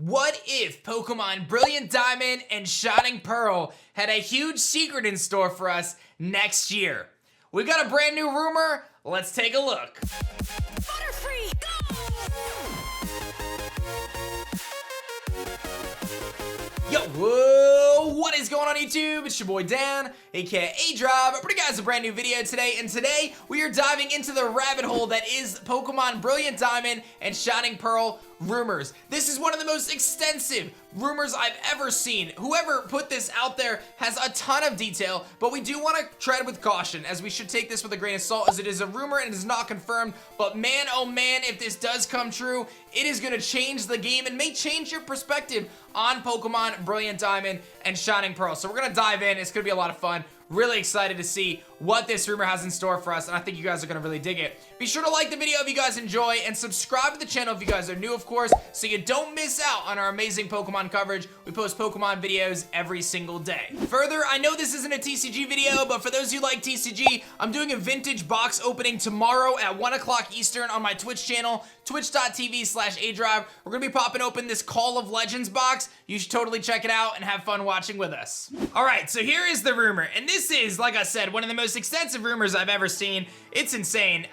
What if Pokemon Brilliant Diamond and Shining Pearl had a huge secret in store for us next year? We've got a brand new rumor. Let's take a look. Butterfree, go! Yo, whoa, what is going on YouTube? It's your boy Dan, aka aDrive. I bring you guys a brand new video today, and today we are diving into the rabbit hole that is Pokemon Brilliant Diamond and Shining Pearl rumors. This is one of the most extensive rumors I've ever seen. Whoever put this out there has a ton of detail, but we do want to tread with caution, as we should take this with a grain of salt, as it is a rumor and it is not confirmed. But man, oh man, if this does come true, it is going to change the game and may change your perspective on Pokemon Brilliant Diamond and Shining Pearl. So we're going to dive in. It's going to be a lot of fun. Really excited to see what this rumor has in store for us, and I think you guys are going to really dig it. Be sure to like the video if you guys enjoy, and subscribe to the channel if you guys are new, of course, so you don't miss out on our amazing Pokemon coverage. We post Pokemon videos every single day. Further, I know this isn't a TCG video, but for those who like TCG, I'm doing a vintage box opening tomorrow at 1 o'clock Eastern on my Twitch channel, twitch.tv/aDrive. We're going to be popping open this Call of Legends box. You should totally check it out and have fun watching with us. All right, so here is the rumor, and this is, like I said, one of the most extensive rumors I've ever seen. It's insane.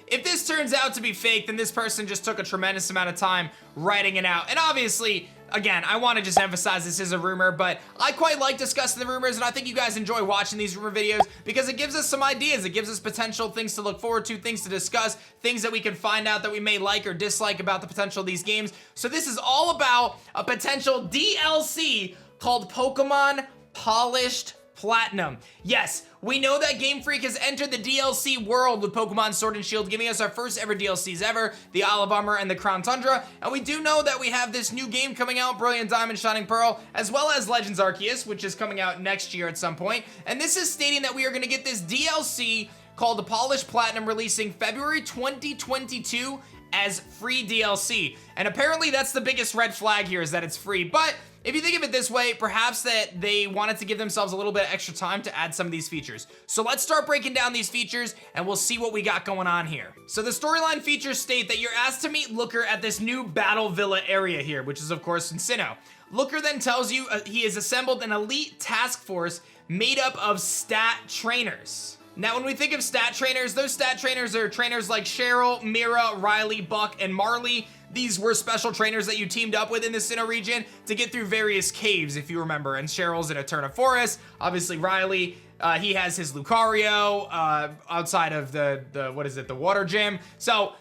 If this turns out to be fake, then this person just took a tremendous amount of time writing it out. And obviously, again, I want to just emphasize this is a rumor, but I quite like discussing the rumors, and I think you guys enjoy watching these rumor videos because it gives us some ideas. It gives us potential things to look forward to, things to discuss, things that we can find out that we may like or dislike about the potential of these games. So this is all about a potential DLC called Pokemon Polished Platinum. Yes, we know that Game Freak has entered the DLC world with Pokemon Sword and Shield, giving us our first ever DLCs ever, the Isle of Armor and the Crown Tundra, and we do know that we have this new game coming out, Brilliant Diamond Shining Pearl, as well as Legends Arceus, which is coming out next year at some point, and this is stating that we are going to get this DLC called the Polished Platinum releasing February 2022 as free DLC, and apparently that's the biggest red flag here, is that it's free. But if you think of it this way, perhaps that they wanted to give themselves a little bit of extra time to add some of these features. So let's start breaking down these features and we'll see what we got going on here. So the storyline features state that you're asked to meet Looker at this new Battle Villa area here, which is of course in Sinnoh. Looker then tells you he has assembled an elite task force made up of stat trainers. Now, when we think of stat trainers, those stat trainers are trainers like Cheryl, Mira, Riley, Buck, and Marley. These were special trainers that you teamed up with in the Sinnoh region to get through various caves, if you remember. And Cheryl's in Eterna Forest. Obviously, Riley, he has his Lucario outside of the water gym. So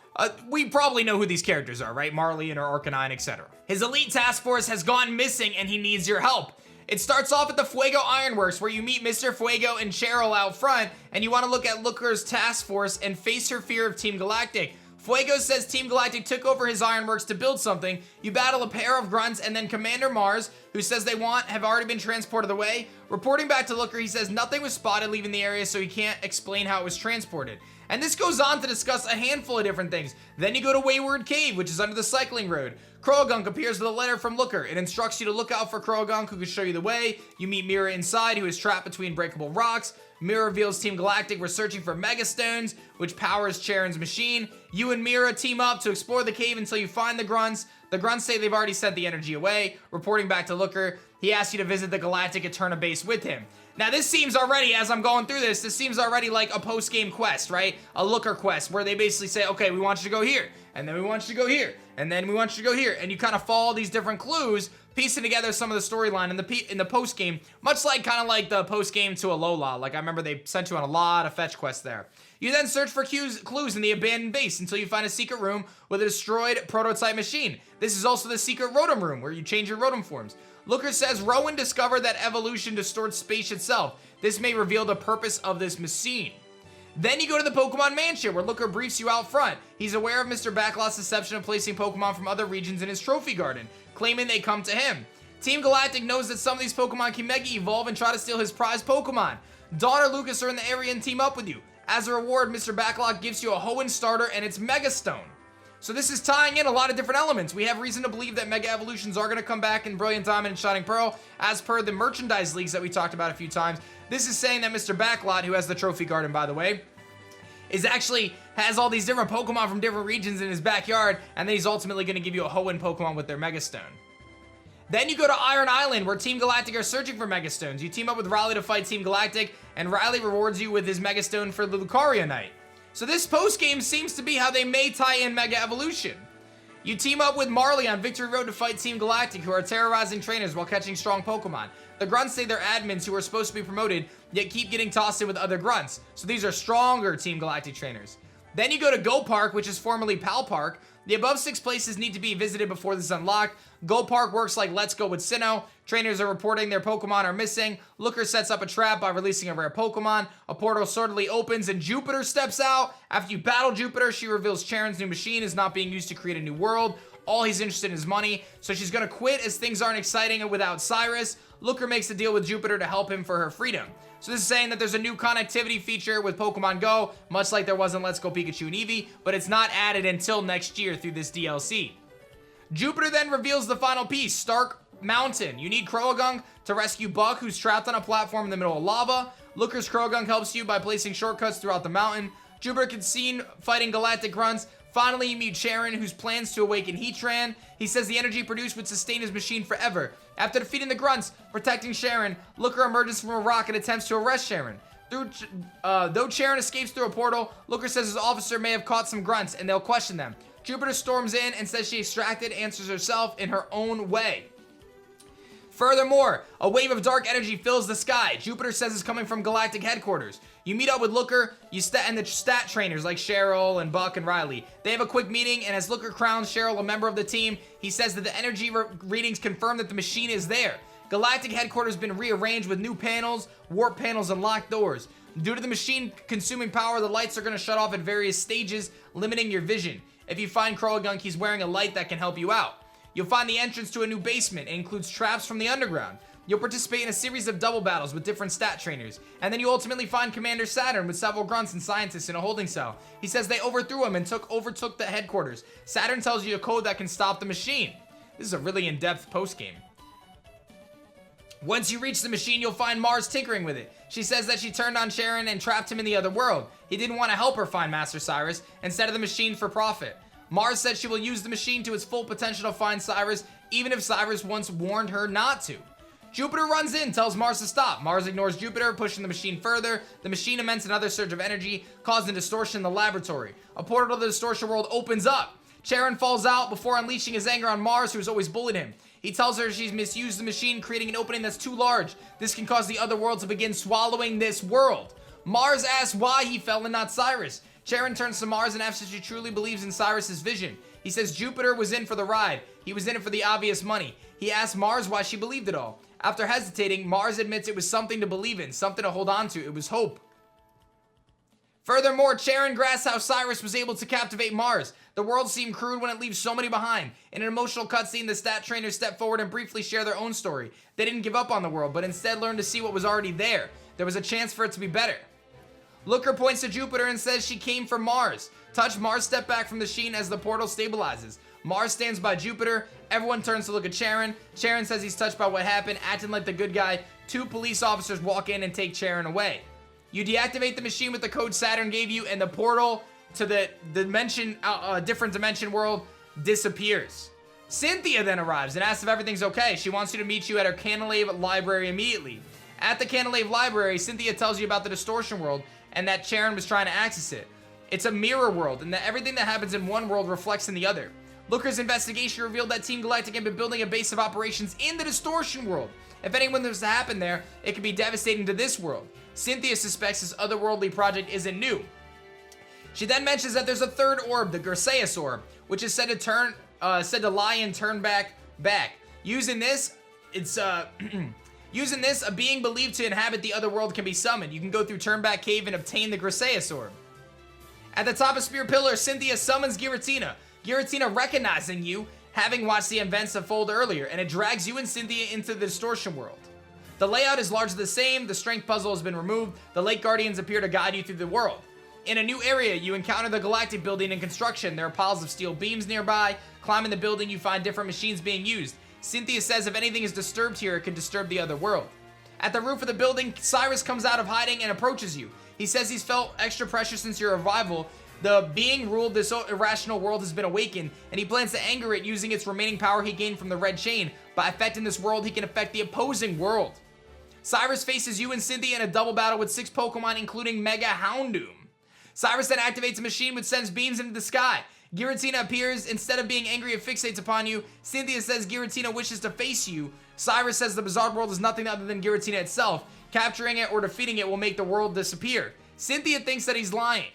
we probably know who these characters are, right? Marley and her Arcanine, etc. His elite task force has gone missing and he needs your help. It starts off at the Fuego Ironworks, where you meet Mr. Fuego and Cheryl out front, and you want to look at Looker's task force and face her fear of Team Galactic. Fuego says Team Galactic took over his Ironworks to build something. You battle a pair of grunts, and then Commander Mars, who says they have already been transported away. Reporting back to Looker, he says nothing was spotted leaving the area, so he can't explain how it was transported. And this goes on to discuss a handful of different things. Then you go to Wayward Cave, which is under the cycling road. Croagunk appears with a letter from Looker. It instructs you to look out for Croagunk, who can show you the way. You meet Mira inside, who is trapped between breakable rocks. Mira reveals Team Galactic were searching for Mega Stones, which powers Charon's machine. You and Mira team up to explore the cave until you find the grunts. The grunts say they've already sent the energy away. Reporting back to Looker, he asks you to visit the Galactic Eterna base with him. Now this seems already, as I'm going through this seems already like a post-game quest, right? A Looker quest, where they basically say, okay, we want you to go here, and then we want you to go here, and then we want you to go here, and you kind of follow these different clues, piecing together some of the storyline in the post-game, much like kind of like the post-game to Alola. Like I remember they sent you on a lot of fetch quests there. You then search for clues in the abandoned base until you find a secret room with a destroyed prototype machine. This is also the secret Rotom room, where you change your Rotom forms. Looker says Rowan discovered that evolution distorts space itself. This may reveal the purpose of this machine. Then you go to the Pokemon Mansion, where Looker briefs you out front. He's aware of Mr. Backlot's deception of placing Pokemon from other regions in his trophy garden, claiming they come to him. Team Galactic knows that some of these Pokemon can Mega Evolve and try to steal his prized Pokemon. Dawn or Lucas are in the area and team up with you. As a reward, Mr. Backlot gives you a Hoenn starter and its Mega Stone. So this is tying in a lot of different elements. We have reason to believe that Mega Evolutions are going to come back in Brilliant Diamond and Shining Pearl, as per the merchandise leaks that we talked about a few times. This is saying that Mr. Backlot, who has the Trophy Garden, by the way, has all these different Pokemon from different regions in his backyard, and then he's ultimately going to give you a Hoenn Pokemon with their Mega Stone. Then you go to Iron Island, where Team Galactic are searching for Megastones. You team up with Riley to fight Team Galactic, and Riley rewards you with his Megastone for the Lucaria Night. So this post-game seems to be how they may tie in Mega Evolution. You team up with Marley on Victory Road to fight Team Galactic, who are terrorizing trainers while catching strong Pokemon. The Grunts say they're admins who are supposed to be promoted, yet keep getting tossed in with other Grunts. So these are stronger Team Galactic trainers. Then you go to Go Park, which is formerly Pal Park. The above 6 places need to be visited before this is unlocked. Go Park works like Let's Go with Sinnoh. Trainers are reporting their Pokemon are missing. Looker sets up a trap by releasing a rare Pokemon. A portal suddenly opens and Jupiter steps out. After you battle Jupiter, she reveals Charon's new machine is not being used to create a new world. All he's interested in is money, so she's gonna quit as things aren't exciting without CYRUS. Looker makes a deal with Jupiter to help him for her freedom. So this is saying that there's a new connectivity feature with Pokemon Go, much like there was in Let's Go Pikachu and Eevee, but it's not added until next year through this DLC. Jupiter then reveals the final piece, Stark Mountain. You need Croagunk to rescue Buck, who's trapped on a platform in the middle of lava. Looker's Croagunk helps you by placing shortcuts throughout the mountain. Jupiter can seen fighting Galactic Grunts. Finally, you meet Charon, whose plans to awaken Heatran. He says the energy produced would sustain his machine forever. After defeating the Grunts, protecting Charon, Looker emerges from a rock and attempts to arrest Charon. Though Charon escapes through a portal, Looker says his officer may have caught some Grunts, and they'll question them. Jupiter storms in and says she extracted answers herself in her own way. Furthermore, a wave of dark energy fills the sky. Jupiter says it's coming from Galactic headquarters. You meet up with Looker, and the stat trainers like Cheryl and Buck and Riley. They have a quick meeting, and as Looker crowns Cheryl a member of the team, he says that the energy readings confirm that the machine is there. Galactic headquarters has been rearranged with new panels, warp panels, and locked doors. Due to the machine consuming power, the lights are going to shut off at various stages, limiting your vision. If you find Croagunk, he's wearing a light that can help you out. You'll find the entrance to a new basement. It includes traps from the underground. You'll participate in a series of double battles with different stat trainers. And then you ultimately find Commander Saturn with several Grunts and scientists in a holding cell. He says they overthrew him and overtook the headquarters. Saturn tells you a code that can stop the machine. This is a really in-depth post-game. Once you reach the machine, you'll find Mars tinkering with it. She says that she turned on Charon and trapped him in the other world. He didn't want to help her find Master CYRUS and set the machine for profit. Mars said she will use the machine to its full potential to find CYRUS, even if CYRUS once warned her not to. Jupiter runs in, tells Mars to stop. Mars ignores Jupiter, pushing the machine further. The machine emits another surge of energy, causing distortion in the laboratory. A portal to the distortion world opens up. Charon falls out before unleashing his anger on Mars, who's always bullied him. He tells her she's misused the machine, creating an opening that's too large. This can cause the other world to begin swallowing this world. Mars asks why he fell and not CYRUS. Charon turns to Mars and asks if she truly believes in CYRUS' vision. He says Jupiter was in for the ride. He was in it for the obvious money. He asks Mars why she believed it all. After hesitating, Mars admits it was something to believe in, something to hold on to. It was hope. Furthermore, Charon grasps how CYRUS was able to captivate Mars. The world seemed crude when it leaves so many behind. In an emotional cutscene, the stat trainers step forward and briefly share their own story. They didn't give up on the world, but instead learned to see what was already there. There was a chance for it to be better. Looker points to Jupiter and says she came from Mars. Touch Mars step back from the machine as the portal stabilizes. Mars stands by Jupiter. Everyone turns to look at Charon. Charon says he's touched by what happened, acting like the good guy. 2 police officers walk in and take Charon away. You deactivate the machine with the code Saturn gave you, and the portal to the different dimension world disappears. Cynthia then arrives and asks if everything's okay. She wants you to meet you at her Canalave library immediately. At the Canalave library, Cynthia tells you about the distortion world and that Charon was trying to access it. It's a mirror world, and that everything that happens in one world reflects in the other. Looker's investigation revealed that Team Galactic had been building a base of operations in the distortion world. If anyone was to happen there, it could be devastating to this world. Cynthia suspects this otherworldly project isn't new. She then mentions that there's a third orb, the Arceus orb, which is said to lie and turn back. Using this, a being believed to inhabit the other world can be summoned. You can go through Turnback Cave and obtain the Arceus orb. At the top of Spear Pillar, Cynthia summons Giratina. Giratina recognizing you, having watched the events unfold earlier, and it drags you and Cynthia into the distortion world. The layout is largely the same. The strength puzzle has been removed. The Lake Guardians appear to guide you through the world. In a new area, you encounter the Galactic building in construction. There are piles of steel beams nearby. Climbing the building, you find different machines being used. Cynthia says if anything is disturbed here, it could disturb the other world. At the roof of the building, CYRUS comes out of hiding and approaches you. He says he's felt extra pressure since your arrival The being ruled this irrational world has been awakened, and he plans to anger it using its remaining power he gained from the red chain. By affecting this world, he can affect the opposing world. CYRUS faces you and Cynthia in a double battle with 6 Pokemon, including Mega Houndoom. CYRUS then activates a machine which sends beams into the sky. Giratina appears. Instead of being angry, it fixates upon you. Cynthia says Giratina wishes to face you. CYRUS says the bizarre world is nothing other than Giratina itself. Capturing it or defeating it will make the world disappear. Cynthia thinks that he's lying.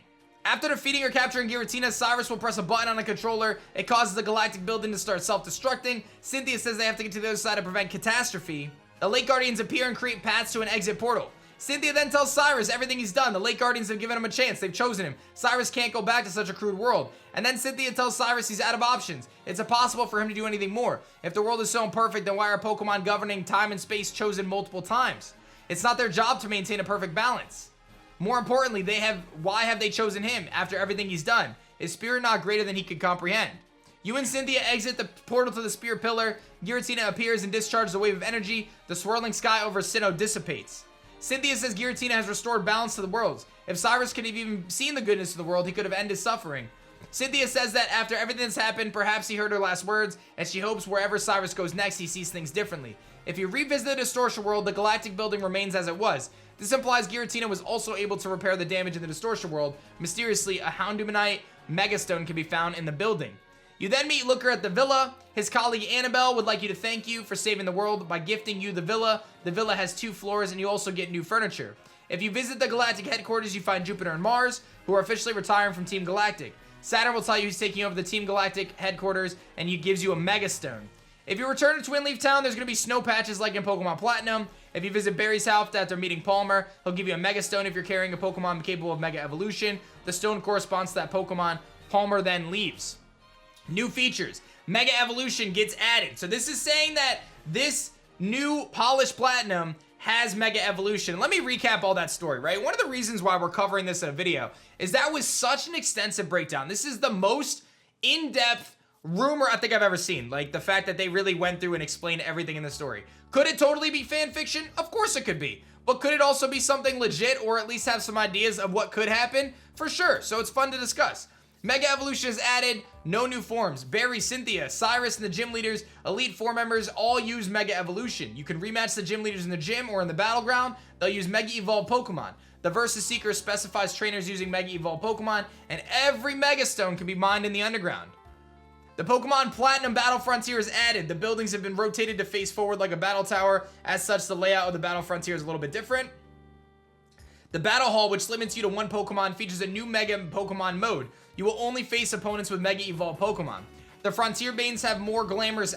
After defeating or capturing Giratina, CYRUS will press a button on a controller. It causes the galactic building to start self-destructing. Cynthia says they have to get to the other side to prevent catastrophe. The Lake Guardians appear and create paths to an exit portal. Cynthia then tells CYRUS everything he's done. The Lake Guardians have given him a chance. They've chosen him. CYRUS can't go back to such a crude world. And then Cynthia tells CYRUS he's out of options. It's impossible for him to do anything more. If the world is so imperfect, then why are Pokemon governing time and space chosen multiple times? It's not their job to maintain a perfect balance. More importantly, why have they chosen him after everything he's done? Is spirit not greater than he could comprehend? You and Cynthia exit the portal to the Spear Pillar. Giratina appears and discharges a wave of energy. The swirling sky over Sinnoh dissipates. Cynthia says Giratina has restored balance to the worlds. If CYRUS could have even seen the goodness of the world, he could have ended suffering. Cynthia says that after everything that's happened, perhaps he heard her last words, and she hopes wherever CYRUS goes next, he sees things differently. If you revisit the Distortion World, the galactic building remains as it was. This implies Giratina was also able to repair the damage in the Distortion World. Mysteriously, a Houndoomite Megastone can be found in the building. You then meet Looker at the villa. His colleague Annabelle would like you to thank you for saving the world by gifting you the villa. The villa has 2 floors and you also get new furniture. If you visit the Galactic headquarters, you find Jupiter and Mars, who are officially retiring from Team Galactic. Saturn will tell you he's taking over the Team Galactic headquarters and he gives you a Megastone. If you return to Twin Leaf Town, there's going to be snow patches like in Pokemon Platinum. If you visit Barry's house after meeting Palmer, he'll give you a Megastone if you're carrying a Pokemon capable of Mega Evolution. The stone corresponds to that Pokemon. Palmer then leaves. New features. Mega Evolution gets added. So this is saying that this new Polished Platinum has Mega Evolution. Let me recap all that story, right? One of the reasons why we're covering this in a video is that was such an extensive breakdown. This is the most in-depth rumor I think I've ever seen. Like the fact that they really went through and explained everything in the story. Could it totally be fan fiction? Of course it could be. But could it also be something legit or at least have some ideas of what could happen? For sure. So it's fun to discuss. Mega Evolution is added, no new forms. Barry, Cynthia, CYRUS, and the gym leaders, Elite 4 members all use Mega Evolution. You can rematch the gym leaders in the gym or in the battleground. They'll use Mega Evolved Pokemon. The Versus Seeker specifies trainers using Mega Evolved Pokemon, and every Mega Stone can be mined in the underground. The Pokemon Platinum Battle Frontier is added. The buildings have been rotated to face forward like a battle tower. As such, the layout of the Battle Frontier is a little bit different. The Battle Hall, which limits you to 1 Pokemon, features a new Mega Pokemon mode. You will only face opponents with Mega Evolved Pokemon. The Frontier Banes have more glamorous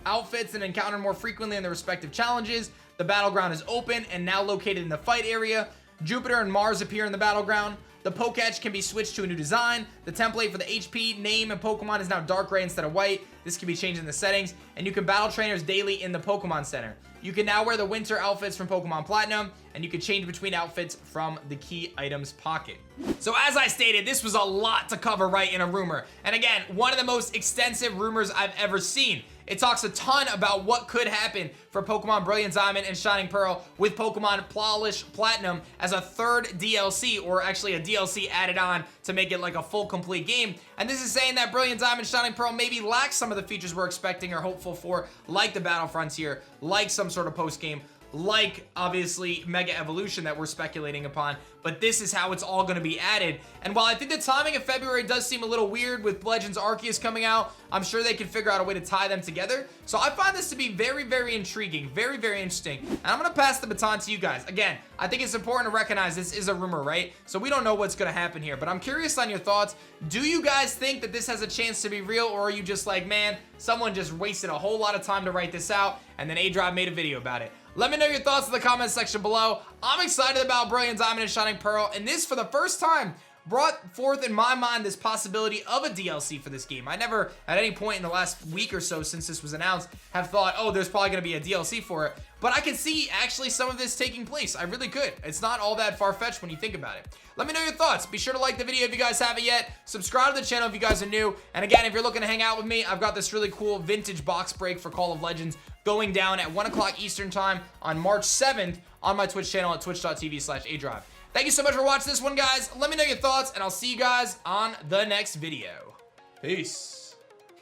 outfits and encounter more frequently in their respective challenges. The Battleground is open and now located in the fight area. Jupiter and Mars appear in the Battleground. The Poketch can be switched to a new design. The template for the HP, name, and Pokemon is now dark gray instead of white. This can be changed in the settings. And you can battle trainers daily in the Pokemon Center. You can now wear the winter outfits from Pokemon Platinum, and you can change between outfits from the key items pocket. So as I stated, this was a lot to cover right in a rumor. And again, one of the most extensive rumors I've ever seen. It talks a ton about what could happen for Pokemon Brilliant Diamond and Shining Pearl with Pokemon Polished Platinum as a 3rd DLC, or actually a DLC added on to make it like a full complete game. And this is saying that Brilliant Diamond and Shining Pearl maybe lacks some of the features we're expecting or hopeful for, like the Battle Frontier, like some sort of post-game, like obviously Mega Evolution that we're speculating upon, but this is how it's all going to be added. And while I think the timing of February does seem a little weird with Legends Arceus coming out, I'm sure they can figure out a way to tie them together. So I find this to be very, very intriguing, very, very interesting. And I'm going to pass the baton to you guys. Again, I think it's important to recognize this is a rumor, right? So we don't know what's going to happen here, but I'm curious on your thoughts. Do you guys think that this has a chance to be real, or are you just like, man, someone just wasted a whole lot of time to write this out and then aDrive made a video about it? Let me know your thoughts in the comment section below. I'm excited about Brilliant Diamond and Shining Pearl, and this, for the first time, brought forth in my mind this possibility of a DLC for this game. I never, at any point in the last week or so since this was announced, have thought, oh, there's probably going to be a DLC for it. But I can see actually some of this taking place. I really could. It's not all that far-fetched when you think about it. Let me know your thoughts. Be sure to like the video if you guys haven't yet. Subscribe to the channel if you guys are new. And again, if you're looking to hang out with me, I've got this really cool vintage box break for Call of Legends going down at 1 o'clock Eastern time on March 7th on my Twitch channel at twitch.tv/aDrive. Thank you so much for watching this one, guys. Let me know your thoughts, and I'll see you guys on the next video. Peace.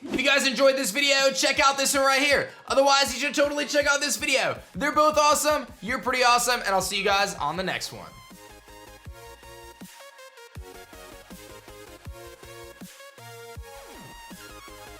If you guys enjoyed this video, check out this one right here. Otherwise, you should totally check out this video. They're both awesome. You're pretty awesome, and I'll see you guys on the next one.